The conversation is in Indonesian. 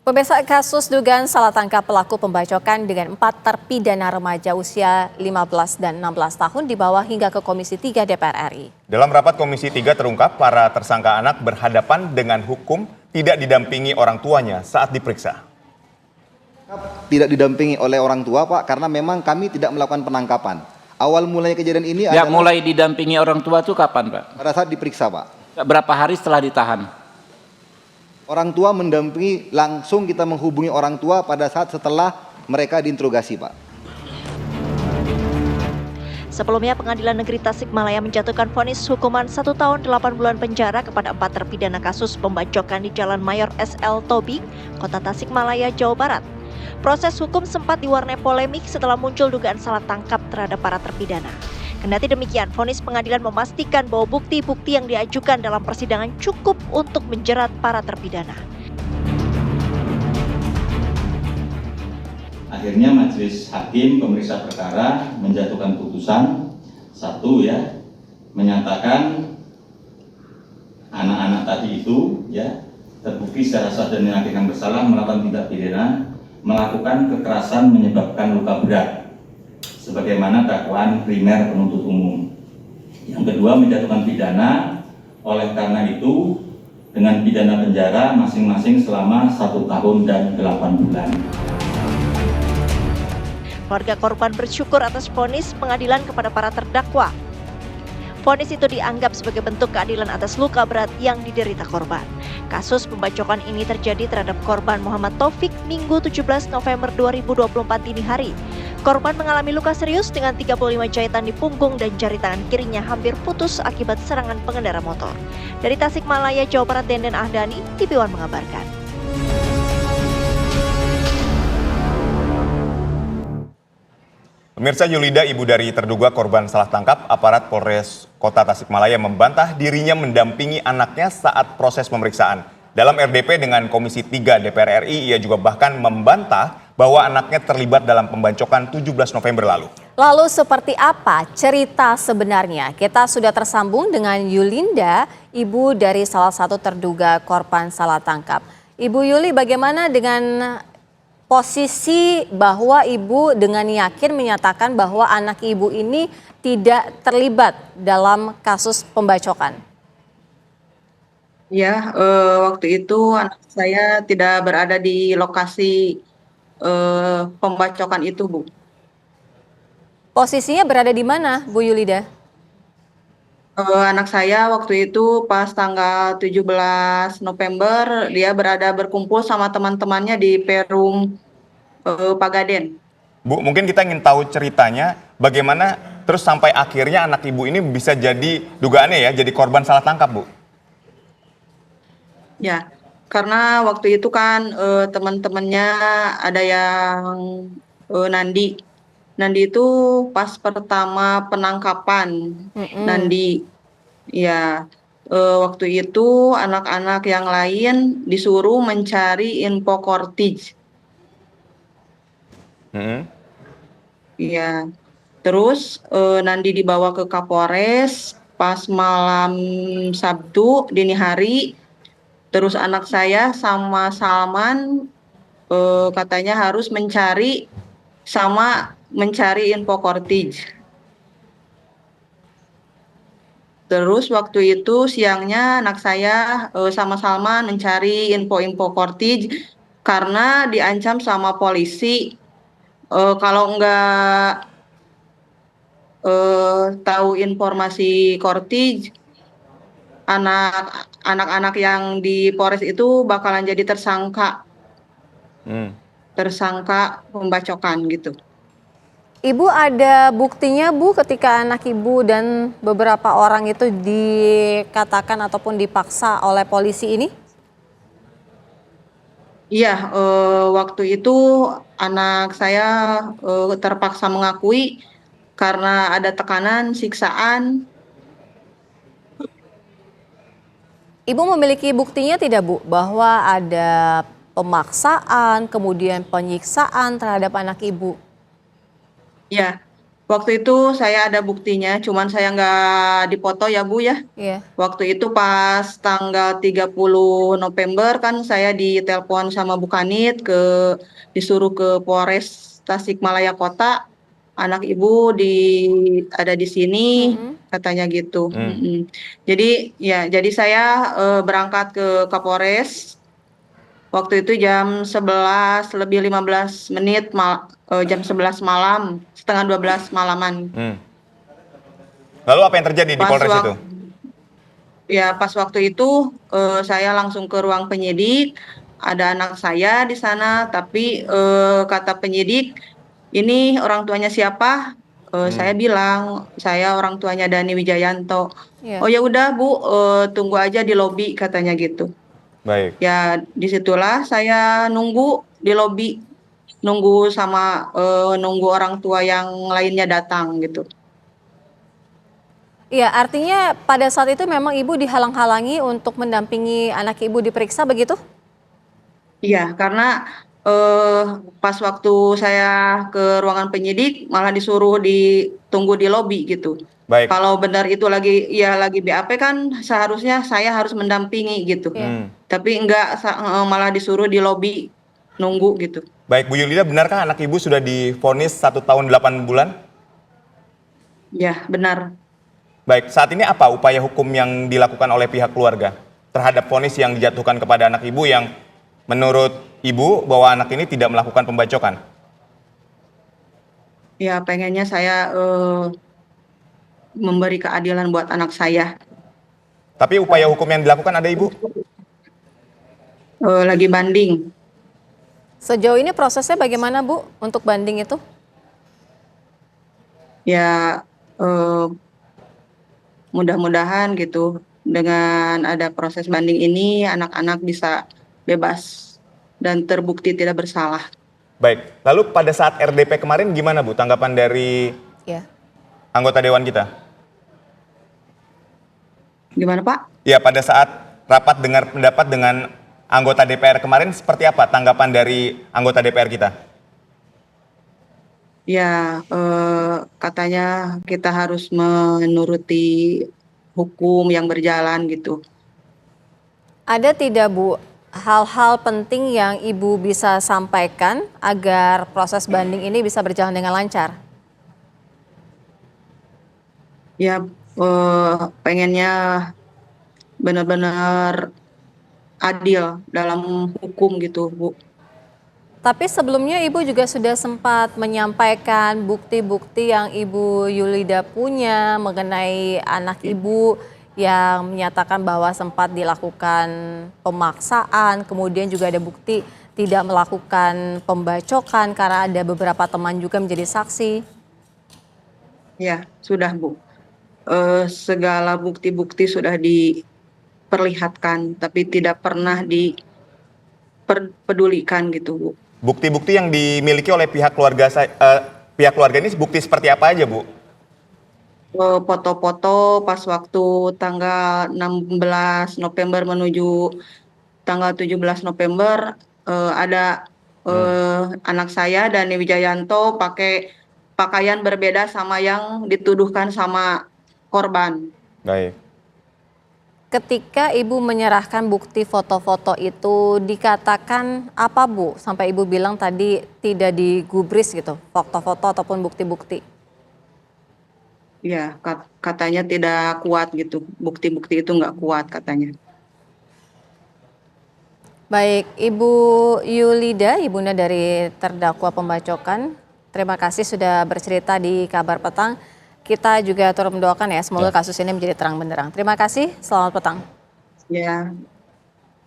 Pemirsa, kasus dugaan salah tangkap pelaku pembacokan dengan 4 terpidana remaja usia 15 dan 16 tahun dibawa hingga ke Komisi 3 DPR RI. Dalam rapat Komisi 3 terungkap para tersangka anak berhadapan dengan hukum tidak didampingi orang tuanya saat diperiksa. Tidak didampingi oleh orang tua, Pak, karena memang kami tidak melakukan penangkapan. Awal mulai kejadian ini adalah mulai didampingi orang tua itu kapan, Pak? Pada saat diperiksa, Pak. Berapa hari setelah ditahan? Orang tua mendampingi, langsung kita menghubungi orang tua pada saat setelah mereka diinterogasi, Pak. Sebelumnya, Pengadilan Negeri Tasikmalaya menjatuhkan vonis hukuman 1 tahun 8 bulan penjara kepada 4 terpidana kasus pembacokan di Jalan Mayor SL Tobing, Kota Tasikmalaya, Jawa Barat. Proses hukum sempat diwarnai polemik setelah muncul dugaan salah tangkap terhadap para terpidana. Kendati demikian, vonis pengadilan memastikan bahwa bukti-bukti yang diajukan dalam persidangan cukup untuk menjerat para terpidana. Akhirnya majelis hakim pemeriksa perkara menjatuhkan putusan menyatakan anak-anak tadi itu terbukti secara sah dan meyakinkan bersalah melakukan tindak pidana melakukan kekerasan menyebabkan luka berat sebagaimana dakwaan primer penuntut umum. Yang kedua, menjatuhkan pidana oleh karena itu dengan pidana penjara masing-masing selama 1 tahun dan 8 bulan. Keluarga korban bersyukur atas vonis pengadilan kepada para terdakwa. Vonis itu dianggap sebagai bentuk keadilan atas luka berat yang diderita korban. Kasus pembacokan ini terjadi terhadap korban Muhammad Taufik Minggu 17 November 2024 dini hari. Korban mengalami luka serius dengan 35 jahitan di punggung dan jari tangan kirinya hampir putus akibat serangan pengendara motor. Dari Tasikmalaya, Jawa Barat, Denden Ahdani, TV One mengabarkan. Pemirsa, Yulida, ibu dari terduga korban salah tangkap, aparat Polres Kota Tasikmalaya membantah dirinya mendampingi anaknya saat proses pemeriksaan. Dalam RDP dengan Komisi 3 DPR RI, ia juga bahkan membantah bahwa anaknya terlibat dalam pembacokan 17 November lalu. Lalu seperti apa cerita sebenarnya? Kita sudah tersambung dengan Yulinda, ibu dari salah satu terduga korban salah tangkap. Ibu Yuli, bagaimana dengan posisi bahwa ibu dengan yakin menyatakan bahwa anak ibu ini tidak terlibat dalam kasus pembacokan? Ya, waktu itu anak saya tidak berada di lokasi pembacokan itu, Bu. Posisinya berada di mana, Bu Yulida? Anak saya waktu itu pas tanggal 17 November, dia berada berkumpul sama teman-temannya di Perum Pagaden. Bu, mungkin kita ingin tahu ceritanya bagaimana terus sampai akhirnya anak ibu ini bisa jadi dugaannya jadi korban salah tangkap, Bu. Ya, karena waktu itu kan teman-temannya ada yang Nandi. Nandi itu pas pertama penangkapan Nandi. Ya, waktu itu anak-anak yang lain disuruh mencari info kortij. Ya, terus Nandi dibawa ke Kapolres pas malam Sabtu dini hari. Terus anak saya sama Salman katanya harus mencari info kortij. Terus waktu itu siangnya anak saya sama Salman mencari info-info kortij karena diancam sama polisi kalau nggak tahu informasi kortij, anak-anak yang di Polres itu bakalan jadi tersangka pembacokan gitu. Ibu ada buktinya, Bu, ketika anak ibu dan beberapa orang itu dikatakan ataupun dipaksa oleh polisi ini? Iya, waktu itu anak saya terpaksa mengakui karena ada tekanan, siksaan. Ibu memiliki buktinya tidak, Bu, bahwa ada pemaksaan, kemudian penyiksaan terhadap anak ibu? Ya, Waktu itu saya ada buktinya, cuman saya nggak dipoto ya Bu ya. Iya. Waktu itu pas tanggal 30 November kan saya ditelepon sama Bu Kanit disuruh ke Polres Tasikmalaya Kota, anak ibu ada di sini katanya gitu. Jadi saya berangkat ke Kapolres. Waktu itu jam 11 lebih 15 menit, jam 11 malam, setengah 12 malaman. Lalu apa yang terjadi di Polres itu? Ya, pas waktu itu saya langsung ke ruang penyidik, ada anak saya di sana, tapi kata penyidik, ini orang tuanya siapa? Saya bilang, saya orang tuanya Dani Wijayanto. Iya. Oh ya udah Bu, tunggu aja di lobi katanya gitu. Baik. Ya disitulah saya nunggu di lobi, nunggu nunggu orang tua yang lainnya datang gitu. Iya, artinya pada saat itu memang ibu dihalang-halangi untuk mendampingi anak ibu diperiksa begitu? Iya, karena pas waktu saya ke ruangan penyidik malah disuruh ditunggu di lobi gitu. Baik. Kalau benar itu lagi BAP kan seharusnya saya harus mendampingi gitu. Tapi enggak, malah disuruh di lobi nunggu gitu. Baik, Bu Yulida, benarkah anak ibu sudah divonis 1 tahun 8 bulan? Ya, benar. Baik, saat ini apa upaya hukum yang dilakukan oleh pihak keluarga terhadap vonis yang dijatuhkan kepada anak ibu yang menurut ibu bahwa anak ini tidak melakukan pembacokan? Ya, pengennya saya memberi keadilan buat anak saya. Tapi upaya hukum yang dilakukan ada ibu? Lagi banding. Sejauh ini prosesnya bagaimana Bu untuk banding itu? Ya, mudah-mudahan gitu dengan ada proses banding ini anak-anak bisa bebas dan terbukti tidak bersalah. Baik, lalu pada saat RDP kemarin gimana Bu tanggapan dari anggota Dewan kita? Gimana Pak? Ya, pada saat rapat dengar pendapat dengan anggota DPR kemarin seperti apa tanggapan dari anggota DPR kita? Ya, katanya kita harus menuruti hukum yang berjalan gitu. Ada tidak Bu hal-hal penting yang Ibu bisa sampaikan agar proses banding ini bisa berjalan dengan lancar? Ya, pengennya benar-benar adil dalam hukum gitu, Bu. Tapi sebelumnya Ibu juga sudah sempat menyampaikan bukti-bukti yang Ibu Yulida punya mengenai anak Ibu yang menyatakan bahwa sempat dilakukan pemaksaan, kemudian juga ada bukti tidak melakukan pembacokan karena ada beberapa teman juga menjadi saksi. Ya, sudah Bu. Segala bukti-bukti sudah diperlihatkan, tapi tidak pernah dipedulikan gitu, Bu. Bukti-bukti yang dimiliki oleh pihak keluarga ini bukti seperti apa aja, Bu? Foto-foto pas waktu tanggal 16 November menuju tanggal 17 November ada anak saya Dani Wijayanto pakai pakaian berbeda sama yang dituduhkan sama korban. Baik. Ketika Ibu menyerahkan bukti foto-foto itu dikatakan apa Bu? Sampai Ibu bilang tadi tidak digubris gitu, foto-foto ataupun bukti-bukti. Ya, katanya tidak kuat gitu, bukti-bukti itu nggak kuat katanya. Baik, Ibu Yulida, ibunda dari terdakwa pembacokan, terima kasih sudah bercerita di Kabar Petang. Kita juga turut mendoakan ya, semoga kasus ini menjadi terang benderang. Terima kasih, selamat petang. Ya.